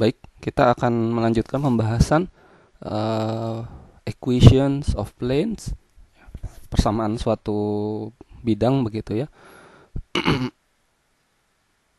Baik, kita akan melanjutkan pembahasan equations of planes, persamaan suatu bidang begitu ya.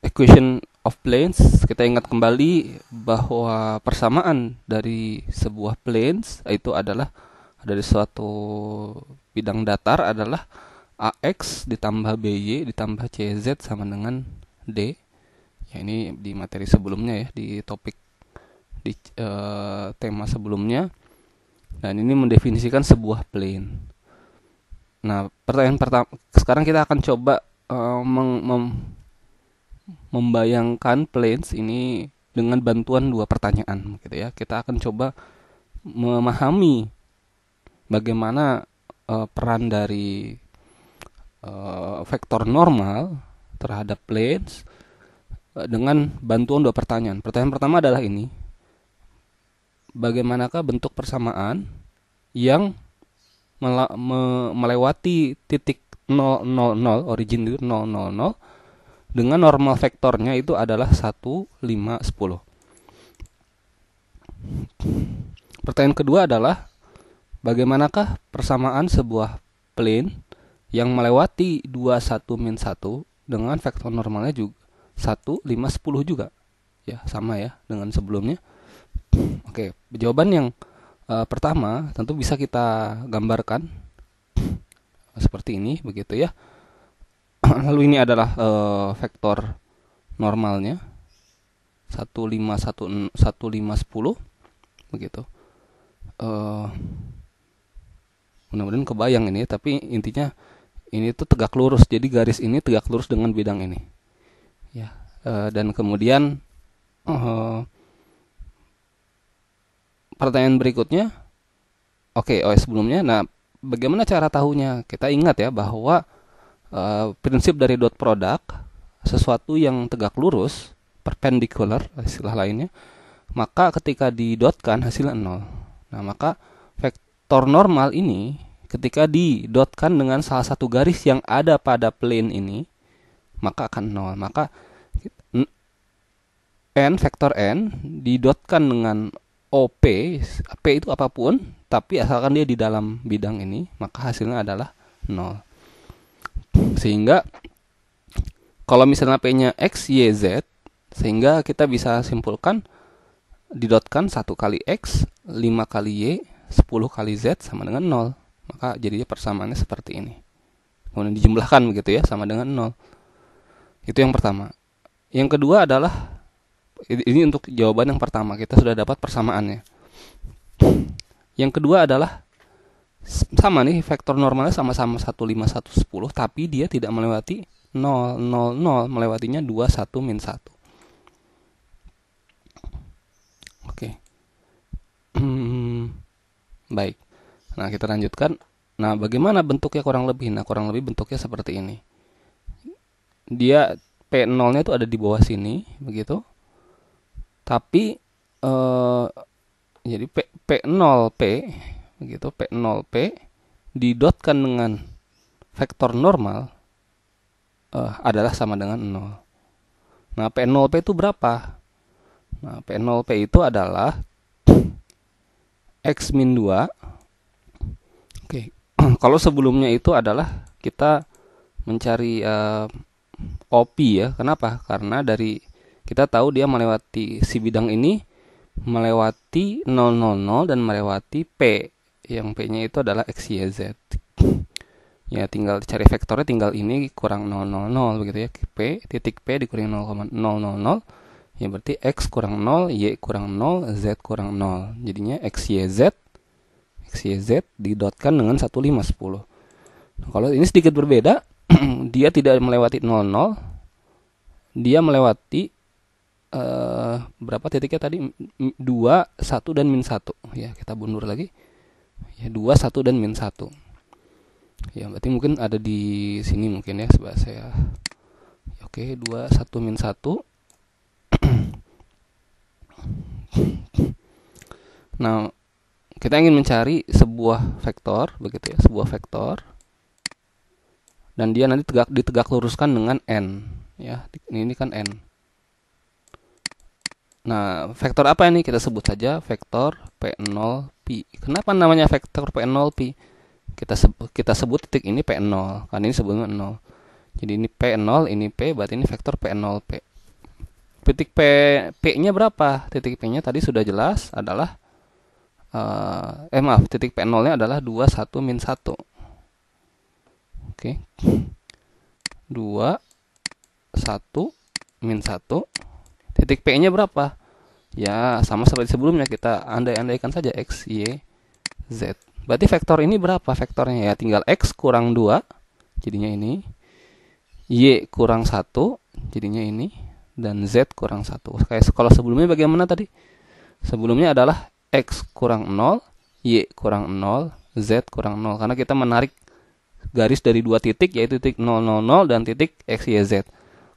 Equation of planes, kita ingat kembali bahwa persamaan dari sebuah planes itu adalah dari suatu bidang datar adalah AX ditambah BY ditambah CZ sama dengan D. Ya, ini di materi sebelumnya ya, di topik di tema sebelumnya. Dan ini mendefinisikan sebuah plane. Nah, pertanyaan pertama sekarang kita akan coba membayangkan planes ini dengan bantuan dua pertanyaan gitu ya. Kita akan coba memahami bagaimana peran dari vektor normal terhadap planes dengan bantuan dua pertanyaan. Pertanyaan pertama adalah ini: bagaimanakah bentuk persamaan yang melewati titik 000, origin itu 000, dengan normal vektornya itu adalah 1, 5, 10. Pertanyaan kedua adalah bagaimanakah persamaan sebuah plane yang melewati 2, 1, min 1 dengan vektor normalnya juga 1, 5, 10 juga. Ya, sama ya dengan sebelumnya. Oke, jawaban yang pertama tentu bisa kita gambarkan seperti ini begitu ya. Lalu ini adalah vektor normalnya 1, 5, 1, 1, 5, 10 begitu. Mudah-mudahan kebayang ini, tapi intinya ini tuh tegak lurus, jadi garis ini tegak lurus dengan bidang ini ya. Dan kemudian pertanyaan berikutnya, sebelumnya, nah bagaimana cara tahunya? Kita ingat ya bahwa prinsip dari dot product, sesuatu yang tegak lurus, perpendicular istilah lainnya, maka ketika didotkan hasilnya 0. Nah, maka vektor normal ini ketika didotkan dengan salah satu garis yang ada pada plane ini, maka akan 0. Maka vektor n didotkan dengan OP, P itu apapun, tapi asalkan dia di dalam bidang ini, maka hasilnya adalah 0. Sehingga kalau misalnya P-nya X, Y, Z, sehingga kita bisa simpulkan didotkan 1 kali X, 5 kali Y, 10 kali Z sama dengan 0. Maka jadinya persamaannya seperti ini. Kemudian dijumlahkan begitu ya, sama dengan 0. Itu yang pertama. Yang kedua adalah, ini untuk jawaban yang pertama, kita sudah dapat persamaannya. Yang kedua adalah sama nih, vektor normalnya sama-sama 1, 5, 1, 10, tapi dia tidak melewati 0, 0, 0, melewatinya 2, 1, min 1. Oke. Baik. Nah, kita lanjutkan. Nah, bagaimana bentuknya kurang lebih? Nah, kurang lebih bentuknya seperti ini. Dia P0-nya itu ada di bawah sini, begitu. Tapi jadi P0P begitu, P0P didotkan dengan vektor normal adalah sama dengan 0. Nah, P0P itu berapa? Nah, P0P itu adalah X min 2. Oke. Kalau sebelumnya itu adalah kita mencari OP ya. Kenapa? Karena dari kita tahu dia melewati si bidang ini, melewati 000 dan melewati P, yang P-nya itu adalah X, Y, Z. Ya, tinggal cari vektornya, tinggal ini kurang 000 begitu ya. P, titik P dikurangi 0,000, ya berarti X kurang 0, Y kurang 0, Z kurang 0. Jadinya X, Y, Z didotkan dengan 1, 5, 10. Nah, kalau ini sedikit berbeda, dia tidak melewati 0,0, dia melewati berapa titiknya tadi? 2, 1, dan min 1. Ya, kita mundur lagi. Ya, 2, 1, dan min 1. Ya, berarti mungkin ada di sini mungkin ya, coba saya. Oke, 2, 1, min 1. Nah, kita ingin mencari sebuah vektor begitu ya, sebuah vektor. Dan dia nanti ditegak luruskan dengan n, ya. Ini kan n. Nah, vektor apa ini? Kita sebut saja vektor P0 pi. Kenapa namanya vektor P0 pi? Kita sebut titik ini P0, kan ini sebelumnya 0. Jadi ini P0, ini P, berarti ini vektor P0 P. Titik P-nya berapa? Titik P-nya tadi sudah jelas adalah maaf, titik P0-nya adalah 2, 1, min 1. Oke. 2, 1, min 1. Titik P-nya berapa? Ya, sama seperti sebelumnya, kita andai-andaikan saja X, Y, Z. Berarti vektor ini berapa vektornya? Ya, tinggal X kurang 2, jadinya ini. Y kurang 1, jadinya ini. Dan Z kurang 1. Kayak kalau sebelumnya bagaimana tadi? Sebelumnya adalah X kurang 0, Y kurang 0, Z kurang 0. Karena kita menarik garis dari dua titik, yaitu titik 0, 0, 0 dan titik X, Y, Z.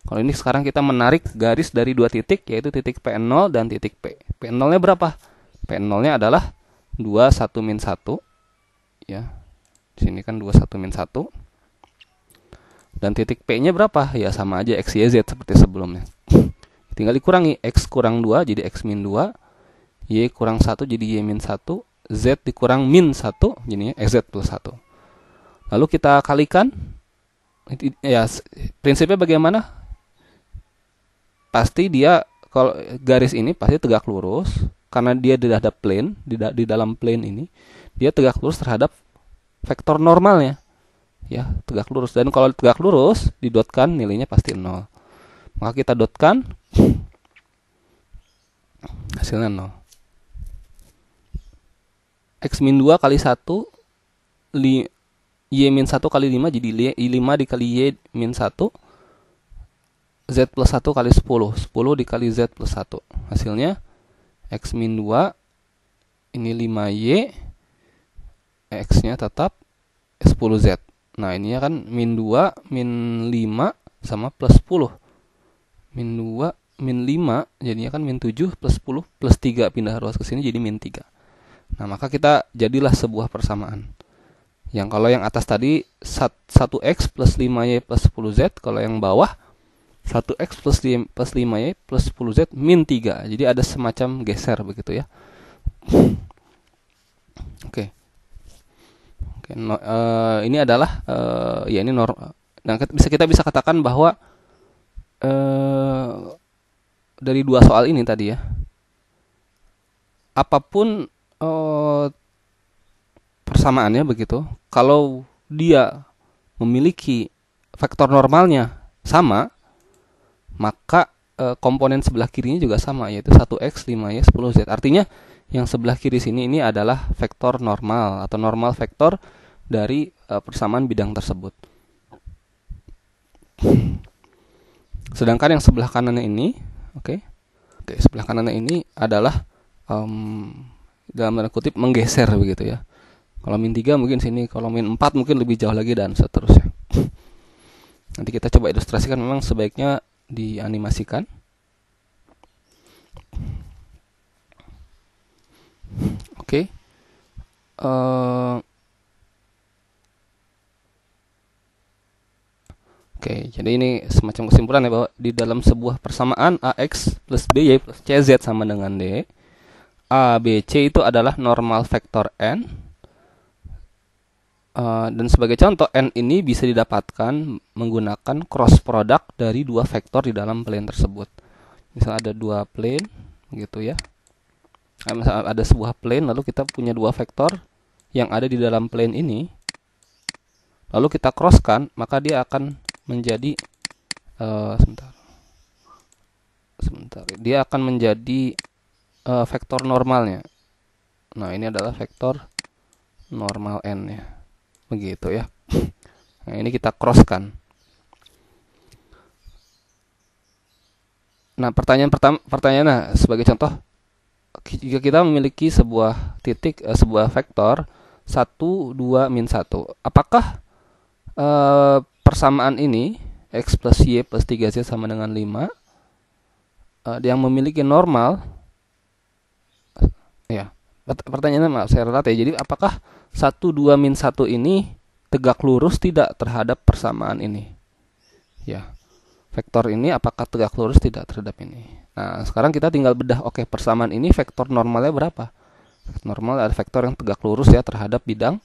Kalau ini sekarang kita menarik garis dari dua titik, yaitu titik P0 dan titik P. P0-nya berapa? P0-nya adalah 2, 1, min 1. Ya, di sini kan 2, 1, min 1. Dan titik P-nya berapa? Ya sama aja X, Y, Z seperti sebelumnya. Tinggal dikurangi. X kurang 2 jadi X min 2. Y kurang 1 jadi Y min 1. Z dikurang min 1 jadinya XZ plus 1. Lalu kita kalikan. Ya, prinsipnya bagaimana? Pasti dia, kalau garis ini pasti tegak lurus. Karena dia terhadap plane, di dalam plane ini, dia tegak lurus terhadap vektor normalnya. Ya, tegak lurus. Dan kalau tegak lurus didotkan, nilainya pasti 0. Maka kita dotkan, hasilnya 0. X min 2 kali 1, Y min 1 kali 5 jadi 5 dikali Y min 1, Z plus 1 kali 10, 10 dikali Z plus 1. Hasilnya X min 2, ini 5Y, X-nya tetap 10Z. Nah, ininya kan min 2, min 5 sama plus 10. Min 2, min 5, jadinya kan min 7 plus 10 plus 3. Pindah ruas ke sini jadi min 3. Nah, maka kita jadilah sebuah persamaan. Yang kalau yang atas tadi 1X plus 5Y plus 10Z. Kalau yang bawah 1X plus 5Y plus 10Z min 3. Jadi ada semacam geser begitu ya. Oke. Ini adalah ya ini normal. Nah, kita bisa katakan bahwa dari dua soal ini tadi ya, apapun persamaannya begitu, kalau dia memiliki vektor normalnya sama, maka komponen sebelah kirinya juga sama, yaitu 1X, 5Y, 10Z. Artinya yang sebelah kiri sini ini adalah vektor normal atau normal vektor dari persamaan bidang tersebut. Sedangkan yang sebelah kanannya ini, oke, sebelah kanannya ini adalah dalam tanda kutip menggeser begitu ya. Kalau min 3 mungkin sini, kalau min 4 mungkin lebih jauh lagi dan seterusnya. Nanti kita coba ilustrasikan, memang sebaiknya dianimasikan. Oke. Oke, jadi ini semacam kesimpulan ya, bahwa di dalam sebuah persamaan AX plus BY plus CZ sama dengan D, A, B, C itu adalah normal vektor N. Dan sebagai contoh, N ini bisa didapatkan menggunakan cross product dari dua vektor di dalam plane tersebut. Misal ada dua plane gitu ya. Misal ada sebuah plane, lalu kita punya dua vektor yang ada di dalam plane ini, lalu kita crosskan, maka dia akan menjadi sebentar. Dia akan menjadi vektor normalnya. Nah, ini adalah vektor normal N ya. Begitu ya. Nah, ini kita crosskan. Nah, pertanyaannya sebagai contoh, jika kita memiliki sebuah titik, sebuah vektor 1, 2, min 1, apakah persamaan ini X plus Y plus 3Z sama dengan 5 yang memiliki normal ya, pertanyaannya maaf saya ralat ya. Jadi apakah 1, 2, min 1 ini tegak lurus tidak terhadap persamaan ini? Ya, vektor ini apakah tegak lurus tidak terhadap ini? Nah, sekarang kita tinggal bedah, oke, persamaan ini vektor normalnya berapa? Normal ada vektor yang tegak lurus ya terhadap bidang.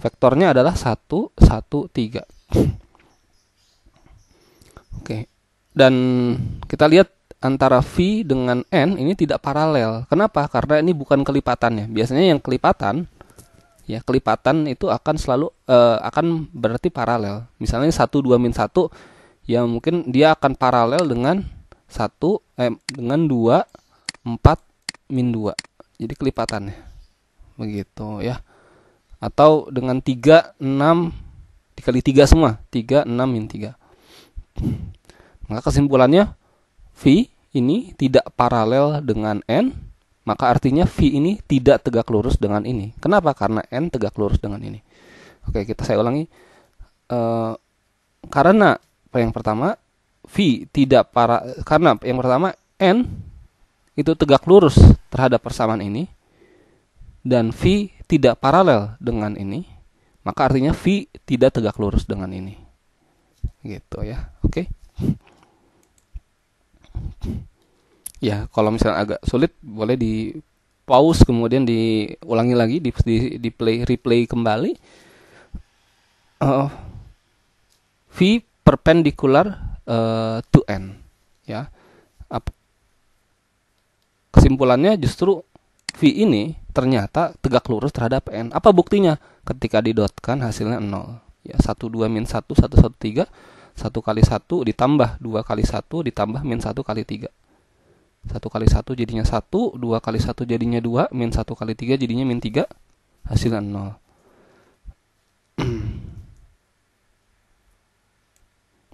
Vektornya adalah 1, 1, 3. Oke. Dan kita lihat antara V dengan N ini tidak paralel. Kenapa? Karena ini bukan kelipatannya. Biasanya yang kelipatan, ya kelipatan itu akan selalu akan berarti paralel. Misalnya 1, 2, min 1, ya mungkin dia akan paralel dengan 1, dengan 2, 4, min 2. Jadi kelipatannya. Begitu ya. Atau dengan 3, 6, dikali 3 semua. 3, 6, min 3. Maka kesimpulannya V ini tidak paralel dengan N, maka artinya V ini tidak tegak lurus dengan ini. Kenapa? Karena N tegak lurus dengan ini. Oke, saya ulangi. Karena yang pertama V tidak karena yang pertama N itu tegak lurus terhadap persamaan ini dan V tidak paralel dengan ini, maka artinya V tidak tegak lurus dengan ini. Gitu ya. Oke. Ya, kalau misalnya agak sulit boleh di pause kemudian diulangi lagi, di replay kembali. V perpendicular to N ya. Kesimpulannya justru V ini ternyata tegak lurus terhadap N. Apa buktinya? Ketika didotkan hasilnya 0. Ya, 1, 2, min 1, 1, 1, 3. 1 kali 1 ditambah 2 kali 1 ditambah min 1 kali 3. 1 kali 1 jadinya 1, 2 kali 1 jadinya 2, min 1 kali 3 jadinya min 3, hasilnya 0.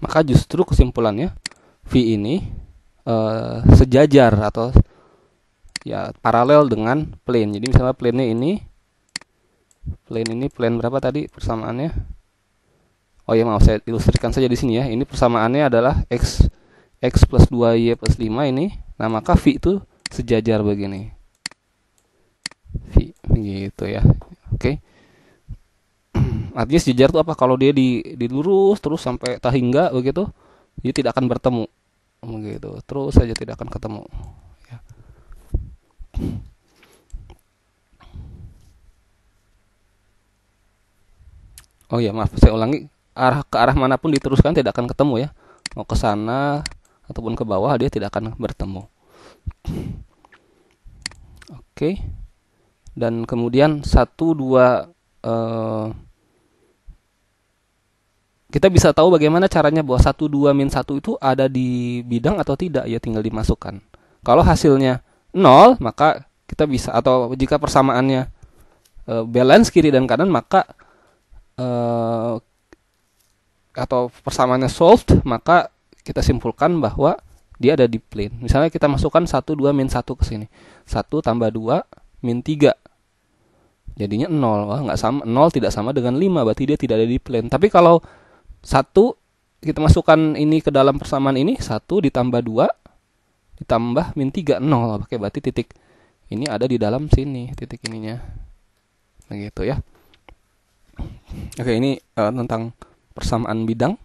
Maka justru kesimpulannya V ini sejajar atau ya paralel dengan plane. Jadi misalnya plane berapa tadi persamaannya? Oh ya, maaf, saya ilustrasikan saja di sini ya. Ini persamaannya adalah x plus 2y plus 5 ini. Nah, maka V itu sejajar begini. V begitu ya. Oke. Artinya sejajar itu apa? Kalau dia dilurus terus sampai tak hingga begitu, dia tidak akan bertemu. Begitu. Terus saja tidak akan ketemu. Ya. Oh ya, maaf, saya ulangi. Ke arah manapun diteruskan tidak akan ketemu ya. Mau ke sana ataupun ke bawah dia tidak akan bertemu. Oke. Dan kemudian 1, 2 kita bisa tahu bagaimana caranya bahwa 1, 2, min 1 itu ada di bidang atau tidak, ya tinggal dimasukkan. Kalau hasilnya 0, maka kita bisa, atau jika persamaannya balance kiri dan kanan, maka atau persamaannya solved, maka kita simpulkan bahwa dia ada di plane. Misalnya kita masukkan 1, 2, min 1 ke sini. 1 tambah 2, min 3. Jadinya 0. Wah, nggak sama. 0 tidak sama dengan 5, berarti dia tidak ada di plane. Tapi kalau 1 kita masukkan ini ke dalam persamaan ini, 1 ditambah 2 ditambah min 3, 0. Oke, berarti titik ini ada di dalam sini, titik ininya. Begitu ya. Oke, ini tentang persamaan bidang.